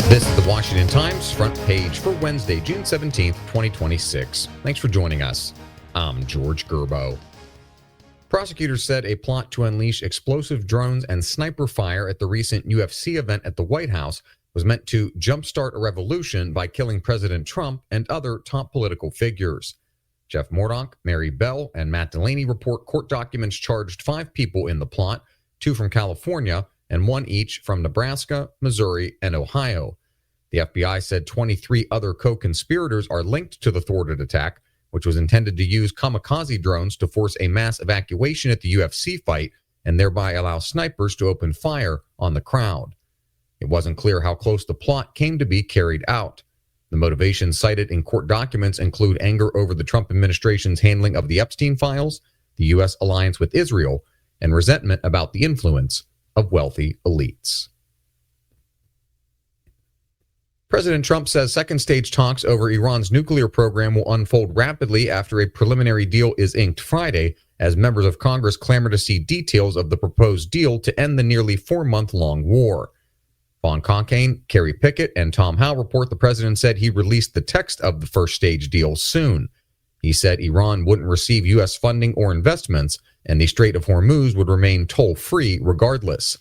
This is the Washington Times front page for Wednesday, June 17th, 2026. Thanks for joining us. I'm George Gerbo. Prosecutors said a plot to unleash explosive drones and sniper fire at the recent UFC event at the White House was meant to jumpstart a revolution by killing President Trump and other top political figures. Jeff Murdoch, Mary Bell, and Matt Delaney report court documents charged 5 people in the plot, 2 from California and 1 each from Nebraska, Missouri, and Ohio. The FBI said 23 other co-conspirators are linked to the thwarted attack, which was intended to use kamikaze drones to force a mass evacuation at the UFC fight and thereby allow snipers to open fire on the crowd. It wasn't clear how close the plot came to be carried out. The motivations cited in court documents include anger over the Trump administration's handling of the Epstein files, the U.S. alliance with Israel, and resentment about the influence of wealthy elites. President Trump says second-stage talks over Iran's nuclear program will unfold rapidly after a preliminary deal is inked Friday, as members of Congress clamor to see details of the proposed deal to end the nearly 4-month-long war. Vaughn Conkane, Kerry Pickett, and Tom Howe report the president said he released the text of the first-stage deal soon. He said Iran wouldn't receive U.S. funding or investments, and the Strait of Hormuz would remain toll-free regardless.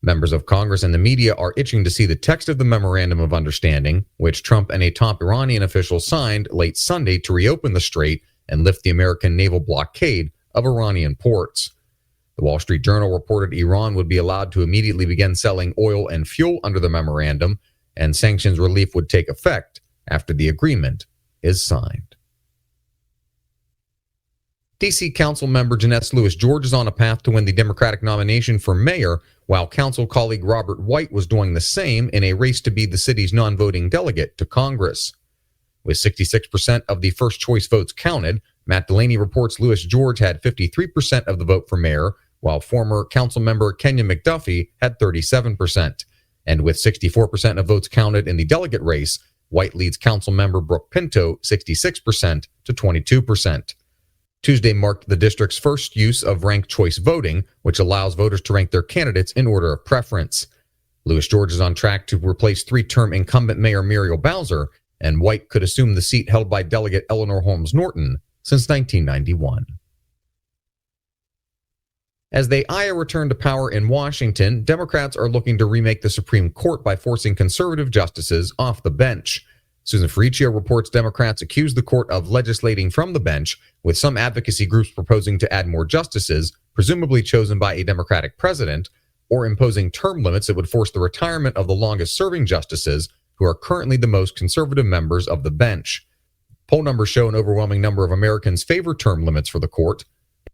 Members of Congress and the media are itching to see the text of the Memorandum of Understanding, which Trump and a top Iranian official signed late Sunday to reopen the strait and lift the American naval blockade of Iranian ports. The Wall Street Journal reported Iran would be allowed to immediately begin selling oil and fuel under the memorandum, and sanctions relief would take effect after the agreement is signed. D.C. Council member Jeanette Lewis George is on a path to win the Democratic nomination for mayor, while council colleague Robert White was doing the same in a race to be the city's non-voting delegate to Congress. With 66% of the first-choice votes counted, Matt Delaney reports Lewis George had 53% of the vote for mayor, while former council member Kenya McDuffie had 37%. And with 64% of votes counted in the delegate race, White leads council member Brooke Pinto 66% to 22%. Tuesday marked the district's first use of ranked choice voting, which allows voters to rank their candidates in order of preference. Lewis George is on track to replace 3-term incumbent Mayor Muriel Bowser, and White could assume the seat held by Delegate Eleanor Holmes Norton since 1991. As they eye a return to power in Washington, Democrats are looking to remake the Supreme Court by forcing conservative justices off the bench. Susan Ferricchio reports Democrats accuse the court of legislating from the bench, with some advocacy groups proposing to add more justices, presumably chosen by a Democratic president, or imposing term limits that would force the retirement of the longest-serving justices, who are currently the most conservative members of the bench. Poll numbers show an overwhelming number of Americans favor term limits for the court.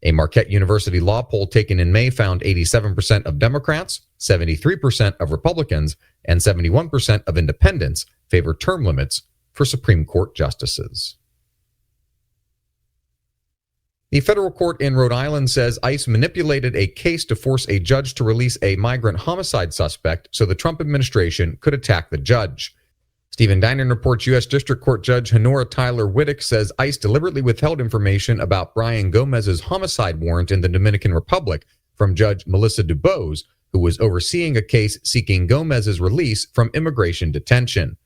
A Marquette University law poll taken in May found 87% of Democrats, 73% of Republicans, and 71% of independents favor term limits for Supreme Court justices. The federal court in Rhode Island says ICE manipulated a case to force a judge to release a migrant homicide suspect so the Trump administration could attack the judge. Stephen Dinan reports U.S. District Court Judge Honora Tyler Wittick says ICE deliberately withheld information about Brian Gomez's homicide warrant in the Dominican Republic from Judge Melissa Dubose, who was overseeing a case seeking Gomez's release from immigration detention.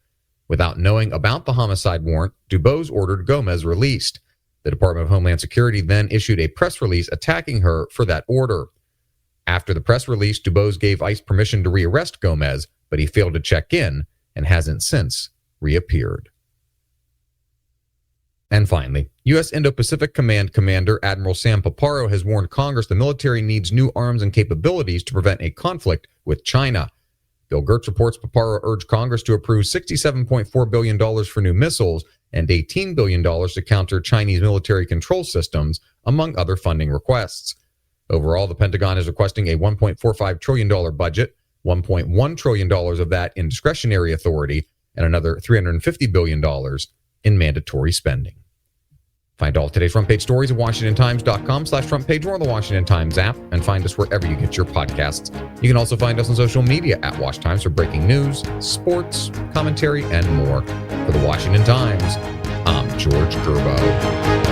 Without knowing about the homicide warrant, Dubose ordered Gomez released. The Department of Homeland Security then issued a press release attacking her for that order. After the press release, Dubose gave ICE permission to rearrest Gomez, but he failed to check in and hasn't since reappeared. And finally, U.S. Indo-Pacific Command Commander Admiral Sam Paparo has warned Congress the military needs new arms and capabilities to prevent a conflict with China. Bill Gertz reports Paparo urged Congress to approve $67.4 billion for new missiles and $18 billion to counter Chinese military control systems, among other funding requests. Overall, the Pentagon is requesting a $1.45 trillion budget, $1.1 trillion of that in discretionary authority, and another $350 billion in mandatory spending. Find all today's front page stories at WashingtonTimes.com/front page or on the Washington Times app, and find us wherever you get your podcasts. You can also find us on social media at Wash Times for breaking news, sports, commentary, and more. For the Washington Times, I'm George Gerbo.